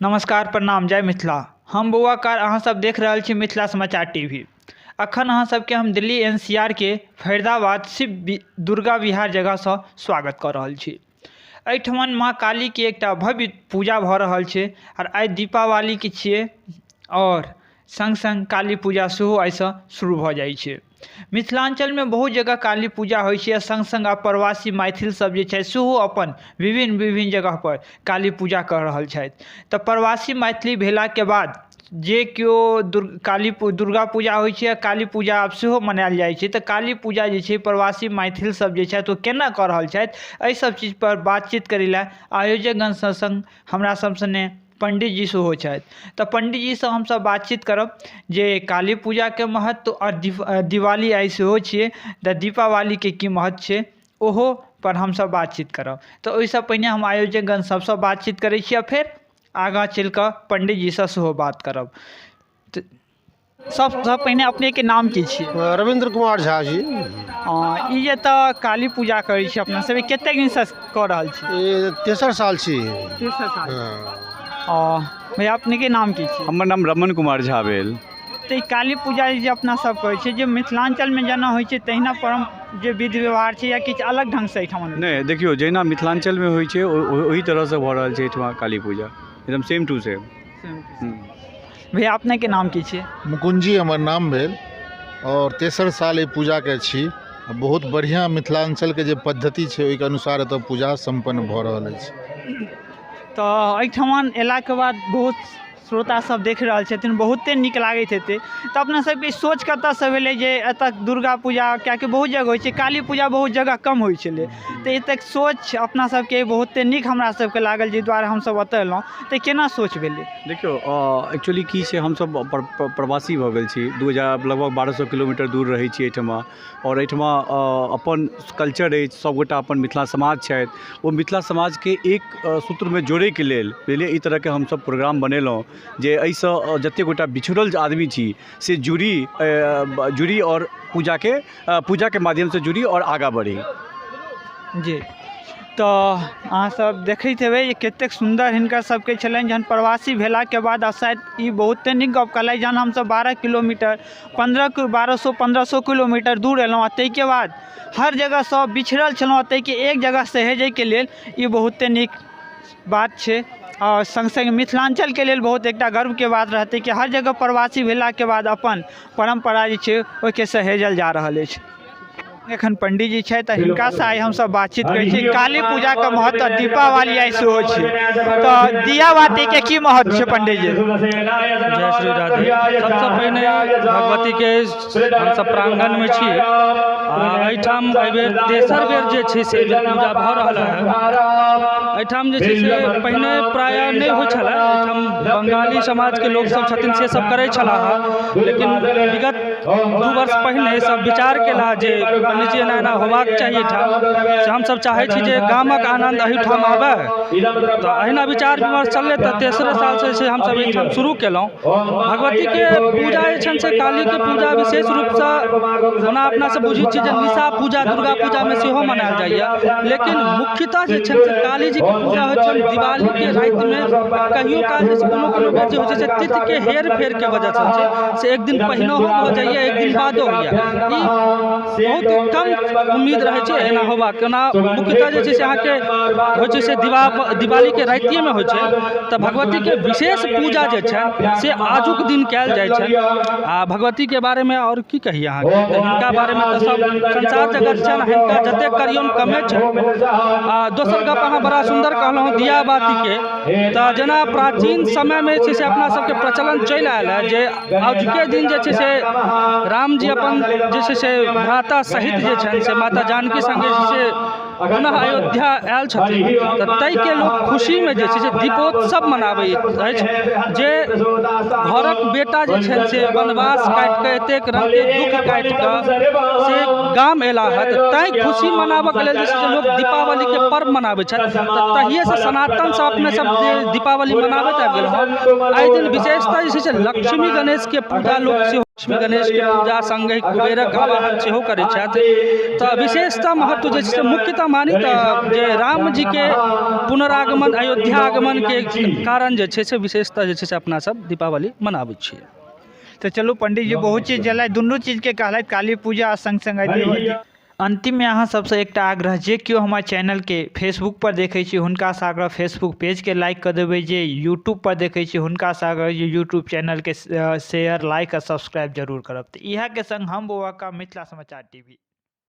नमस्कार, प्रणाम, जय मिथिला। हम बौआकार अहाँ सब देख रहल छी मिथिला समाचार टीवी। अखन अहाँ सबके हम दिल्ली एनसीआर के फरीदाबाद शिव दुर्गा विहार जगह से स्वागत कर रहल छी। एहिठमन माँ काली के एकटा भव्य पूजा भऽ रहल छै और आइ दीपावली के छियै और संग संग काली पूजा सेहो आइसँ शुरू भऽ जाइ छै। मिथिलांचल में बहुत जगह काली पूजा होइ छै। संग संग प्रवासी मैथिल सब जे छै सेहो अपन विभिन्न जगह पर काली पूजा कर रहल छथि। तऽ प्रवासी मैथिली भेला के बाद जे केओ दुर्गा पूजा होइ छै, काली पूजा आब सेहो मनायल जाइ छै। तऽ काली पूजा जे छै प्रवासी मैथिल सब जे छथि ओ केना कऽ रहल छथि, एहि सब चीज पर बातचीत करै लए आयोजकगण संग हमरा सब सने पंडित जी सेहो छथि। तऽ पंडित जी से हमसब बातचीत करब जे काली पूजा के महत्व और दिवाली आई सेहो छियै तऽ दीपावली के की महत्व छै ओहो पर हमसब बातचीत करब। तऽ ओहिसँ पहिने हम आयोजकगण सबसँ बातचीत करै छी और फेर आगाँ चलि कऽ पंडित जी से सेहो बात करब। सबसँ पहिने अपने के नाम की छी? रविंद्र कुमार झा जी। ई जे तऽ काली पूजा करै छी अपना सब कतेक दिनसँ कऽ रहल छी? तेसर साल छी। तेसर साल। भैया अपने के नाम की छी? हमर नाम रमन कुमार झा भेल। तऽ काली पूजा जे अपना सब करै छै, जे मिथिलांचल में जेना होइ छै तहिना परम जे विधि व्यवहार छै या किछु अलग ढंग से एहिठाम? नहीं, देखियो जहिना मिथिलांचल में होइ छै ओही तरह से भऽ रहल छै एहिठमा काली पूजा, एकदम सेम टू सेम। भैया अपने के नाम की छियै? मुकुंद जी हमर नाम भेल और तेसर साल ई पूजा के छी। बहुत बढ़िया मिथिलांचल के जे पद्धति छै ओहि के अनुसार एतऽ पूजा संपन्न भऽ रहल अछि। तऽ एहिठमन अयलाके बाद बहुत श्रोता सब देख रहल छथिन, बहुते नीक लागैत हेतै। तऽ अपना सबके सोच कतऽसँ भेलै जे एतऽ दुर्गा पूजा, कियाकि बहुत जगह होइ छै, काली पूजा बहुत जगह कम होइ छलै, तऽ एतेक सोच अपना सबके बहुते नीक हमरा सबके लागल जाहि दुआरे हमसब एतऽ एलहुँ। तऽ केना सोच भेलै? देखियो एक्चुअली की छै, हमसब प्रवासी भऽ गेल छी, लगभग 1200 किलोमीटर दूर रहै छी एहिठमा। और एहिठमा अपन कल्चर अछि, सबगोटा अपन मिथिला समाज छथि, ओ मिथिला समाज के एक सूत्र में जोड़े के लेल बुझलिए ई तरह के हमसब प्रोग्राम बनेलहुँ जे एहिसँ जतेक गोटा बिछड़ल आदमी छी से जुड़ी और पूजा के माध्यम से जुड़ी और आगाँ बढ़ी। जी, तो अहाँ सब देखैत हेबै जे कतेक सुंदर हिनकर सबके छलनि। जहन प्रवासी भेला के बाद शायद ई बहुते नीक गप कहलै, जहन हमसब 12 किलोमीटर 1200 किलोमीटर दूर एलहुँ, ताहिके बाद हर जगह सब बिछड़ल छलहुँ, ताहिके एक जगह सहेजै के लेल ई बहुते नीक बात छै। और संग संग मिथिलांचल के लेल बहुत एकटा गर्व के बात रहतै कि हर जगह प्रवासी भेला के बाद अपन परंपरा जे छै ओहिके सहेजल जा रहल अछि। एखन पंडित जी छै तऽ हिनका से आइ हमसब बातचीत करै छी। काली पूजा के महत्व, दीपावली आई सेहो छै, तऽ दिया बाती के की महत्व छै पंडित जी? जय श्री राधे। सबसँ पहिने भगवती के हमसब प्रांगण में छी। एहिठाम एहिबेर तेसर बेर जे छै से पूजा भऽ रहल है। एहिठाम जे छै से पहिने प्रायः नहि होइ छलै, एहिठाम बंगाली समाज के लोक सब छथिन से सब करै छलाह, लेकिन विगत 2 वर्ष पहिने सब विचार केला जे पंडित जी एना होबाक चाही एहिठाम, से हमसब चाहै छी जे गामक आनंद एहिठाम आबे। तऽ अहिना विचार विमर्श चललै तऽ तेसरे साल से हमसब एहिठाम शुरू केलहुँ। भगवती के पूजा जे छनि से काली के पूजा विशेष रूपसँ ओना अपना सब बुझै छी जे निशा पूजा दुर्गा पूजा में सेहो मनायल जाइए, लेकिन मुख्यतः जे छनि से काली जी के पूजा होइ छनि दिवाली के राति में। कहियो काल जे कोनो बेर जे होइ छै से तिथि के हेर फेर के वजह से एक दिन पहिनहो भऽ जाइए, एक दिन बादो होइए। ई बहुत कम उम्मीद रहै छै एना होबाक। ओना मुख्यतः जे छै से अहाँके होइ छै से दिवाली के रातिए में होइ छै। तऽ भगवती के विशेष पूजा जे छनि से आजुक दिन कयल जाइ छनि। आ भगवती के बारे में और की कही अहाँके, तऽ हिनका बारे में तऽ सब संसार जगत छनि, हिनका जतेक करियौन कमे छनि। आ दोसर गप अहाँ बड़ा सुंदर कहलहुँ दिया बाती के, तऽ जेना प्राचीन समय में छै से अपना सबके प्रचलन चलि आयल है जे आजुके दिन जे छै से राम जी अपन जे छै से भ्राता सहित जे छनि से माता जानकी संगे से पुनः अयोध्या आयल छथिन। तऽ ताहिके लोक खुशी में जे छै से दीपोत्सव मनाबैत अछि, जे घरक बेटा जे छनि से वनवास काटि कऽ एतेक रंगके दुख काटि कऽ से गाम एला है, तऽ ताहि खुशी मनाबऽके लेल जे छै से लोक दीपावली के पर्व मनाबै छथि। तऽ तहिए से सनातन से अपने सब जे दीपावली मनाबैत आबि गेल हँ। आइ दिन विशेषतः जे छै से लक्ष्मी गणेश के पूजा लोक सेहो लक्ष्मी गणेश के पूजा संगे कुबेरक आवाहन सेहो करै छथि। तऽ विशेषता महत्व जे छै मुख्यतः मानी तऽ जे राम जी के पुनरागमन अयोध्या आगमन के कारण जे छै से विशेषता जे छै से अपना सब दीपावली मनाबै छियै। तो चलू पंडित जी बहुत चीज जलाय दुनू चीज के कहलथि काली पूजा आ संग संग दिवाली। अंतिम में अहाँ सबसे एकटा आग्रह जे केओ हमर चैनल के फेसबुक पर देखै छी हुनका से आग्रह फेसबुक पेज के लाइक कर देबै, जे यूट्यूब पर देखै छी हुनका से आग्रह जे यूट्यूब चैनल के शेयर लाइक आ सब्सक्राइब जरूर करब। तऽ इएह के संग हम बौआ का मिथिला समाचार टीवी।